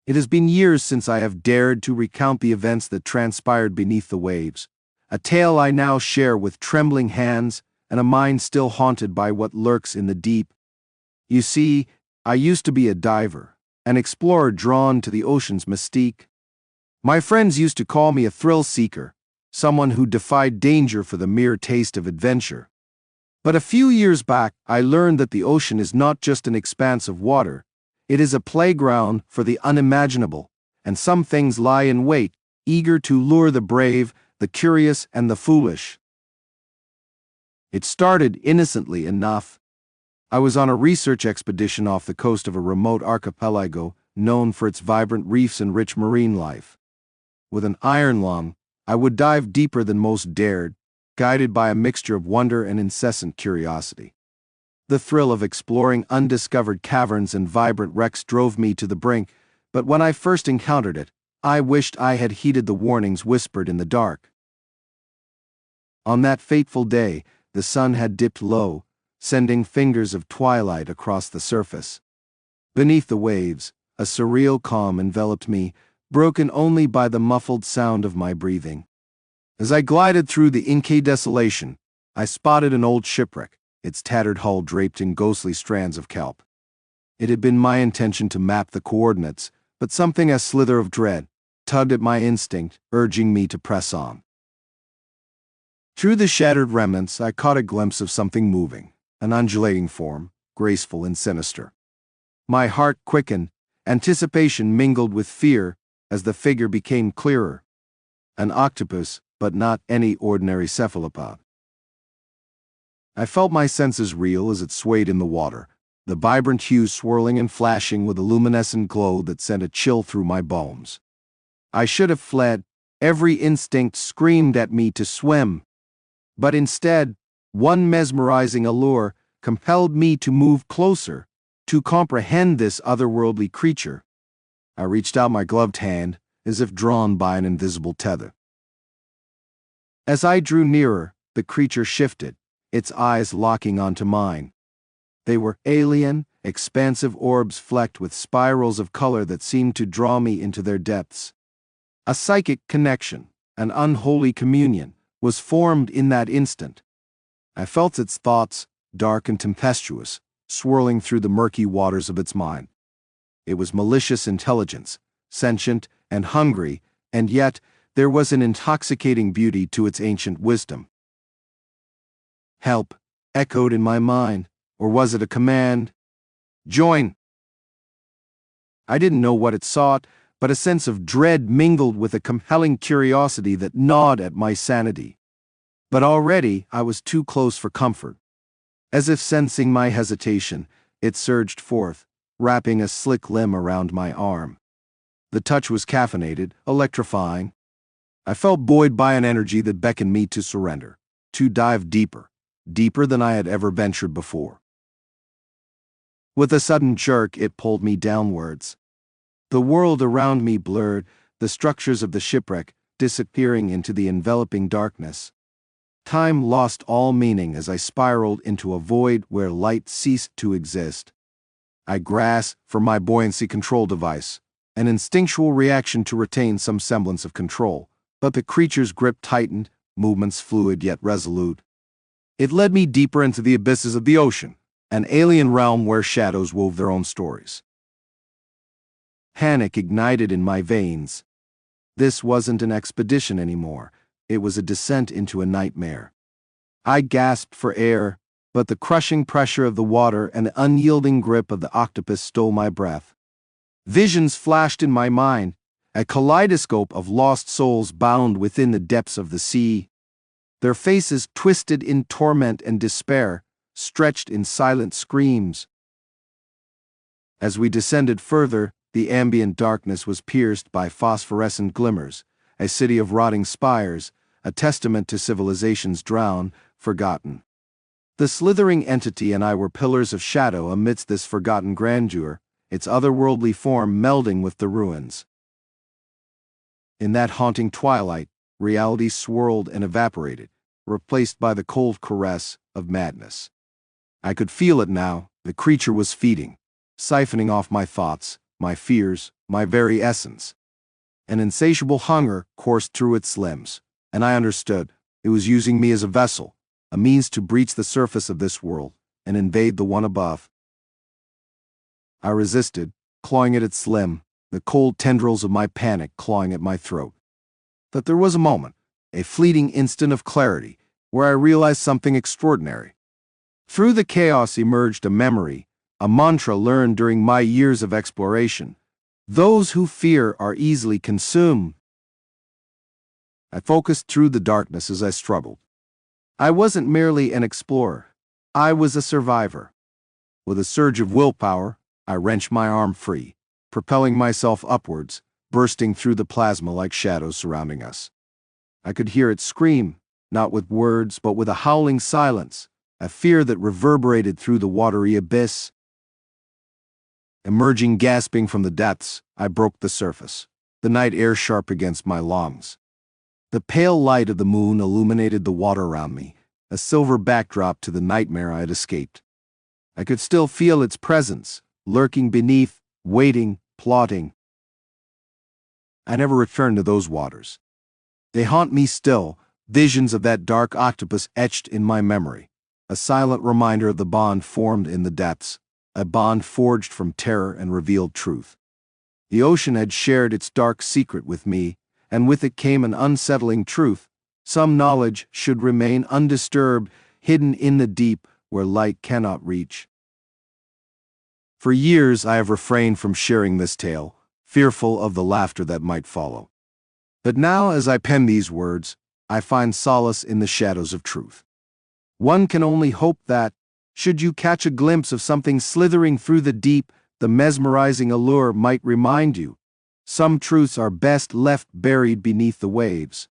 It has been years since I have dared to recount the events that transpired beneath the waves, a tale I now share with trembling hands and a mind still haunted by what lurks in the deep. You see, I used to be a diver, an explorer drawn to the ocean's mystique. My friends used to call me a thrill seeker, someone who defied danger for the mere taste of adventure. But a few years back, I learned that the ocean is not just an expanse of water. It is a playground for the unimaginable, and some things lie in wait, eager to lure the brave, the curious, and the foolish. It started innocently enough. I was on a research expedition off the coast of a remote archipelago known for its vibrant reefs and rich marine life. With an iron lung, I would dive deeper than most dared, guided by a mixture of wonder and incessant curiosity. The thrill of exploring undiscovered caverns and vibrant wrecks drove me to the brink, but when I first encountered it, I wished I had heeded the warnings whispered in the dark. On that fateful day, the sun had dipped low, sending fingers of twilight across the surface. Beneath the waves, a surreal calm enveloped me, broken only by the muffled sound of my breathing. As I glided through the inky desolation, I spotted an old shipwreck, its tattered hull draped in ghostly strands of kelp. It had been my intention to map the coordinates, but something a slither of dread tugged at my instinct, urging me to press on. Through the shattered remnants, I caught a glimpse of something moving, an undulating form, graceful and sinister. My heart quickened, anticipation mingled with fear as the figure became clearer. An octopus, but not any ordinary cephalopod. I felt my senses reel as it swayed in the water, the vibrant hues swirling and flashing with a luminescent glow that sent a chill through my bones. I should have fled, every instinct screamed at me to swim. But instead, one mesmerizing allure compelled me to move closer, to comprehend this otherworldly creature. I reached out my gloved hand, as if drawn by an invisible tether. As I drew nearer, the creature shifted, its eyes locking onto mine. They were alien, expansive orbs flecked with spirals of color that seemed to draw me into their depths. A psychic connection, an unholy communion, was formed in that instant. I felt its thoughts, dark and tempestuous, swirling through the murky waters of its mind. It was malicious intelligence, sentient and hungry, and yet there was an intoxicating beauty to its ancient wisdom. Help, echoed in my mind, or was it a command? Join! I didn't know what it sought, but a sense of dread mingled with a compelling curiosity that gnawed at my sanity. But already I was too close for comfort. As if sensing my hesitation, it surged forth, wrapping a slick limb around my arm. The touch was caffeinated, electrifying. I felt buoyed by an energy that beckoned me to surrender, to dive deeper, deeper than I had ever ventured before. With a sudden jerk, it pulled me downwards. The world around me blurred, the structures of the shipwreck disappearing into the enveloping darkness. Time lost all meaning as I spiraled into a void where light ceased to exist. I grasped for my buoyancy control device, an instinctual reaction to retain some semblance of control, but the creature's grip tightened, movements fluid yet resolute. It led me deeper into the abysses of the ocean, an alien realm where shadows wove their own stories. Panic ignited in my veins. This wasn't an expedition anymore. It was a descent into a nightmare. I gasped for air, but the crushing pressure of the water and the unyielding grip of the octopus stole my breath. Visions flashed in my mind, a kaleidoscope of lost souls bound within the depths of the sea. Their faces twisted in torment and despair, stretched in silent screams. As we descended further, the ambient darkness was pierced by phosphorescent glimmers, a city of rotting spires, a testament to civilizations drowned, forgotten. The slithering entity and I were pillars of shadow amidst this forgotten grandeur, its otherworldly form melding with the ruins. In that haunting twilight, reality swirled and evaporated, replaced by the cold caress of madness. I could feel it now. The creature was feeding, siphoning off my thoughts, my fears, my very essence. An insatiable hunger coursed through its limbs, and I understood it was using me as a vessel, a means to breach the surface of this world and invade the one above. I resisted, clawing at its limb, the cold tendrils of my panic clawing at my throat. But there was a moment, a fleeting instant of clarity, where I realized something extraordinary. Through the chaos emerged a memory, a mantra learned during my years of exploration. Those who fear are easily consumed. I focused through the darkness as I struggled. I wasn't merely an explorer. I was a survivor. With a surge of willpower, I wrenched my arm free, propelling myself upwards, bursting through the plasma like shadows surrounding us. I could hear it scream, not with words, but with a howling silence, a fear that reverberated through the watery abyss. Emerging gasping from the depths, I broke the surface, the night air sharp against my lungs. The pale light of the moon illuminated the water around me, a silver backdrop to the nightmare I had escaped. I could still feel its presence, lurking beneath, waiting, plotting. I never returned to those waters. They haunt me still, visions of that dark octopus etched in my memory, a silent reminder of the bond formed in the depths, a bond forged from terror and revealed truth. The ocean had shared its dark secret with me, and with it came an unsettling truth. Some knowledge should remain undisturbed, hidden in the deep where light cannot reach. For years I have refrained from sharing this tale, fearful of the laughter that might follow. But now, as I pen these words, I find solace in the shadows of truth. One can only hope that, should you catch a glimpse of something slithering through the deep, the mesmerizing allure might remind you, some truths are best left buried beneath the waves.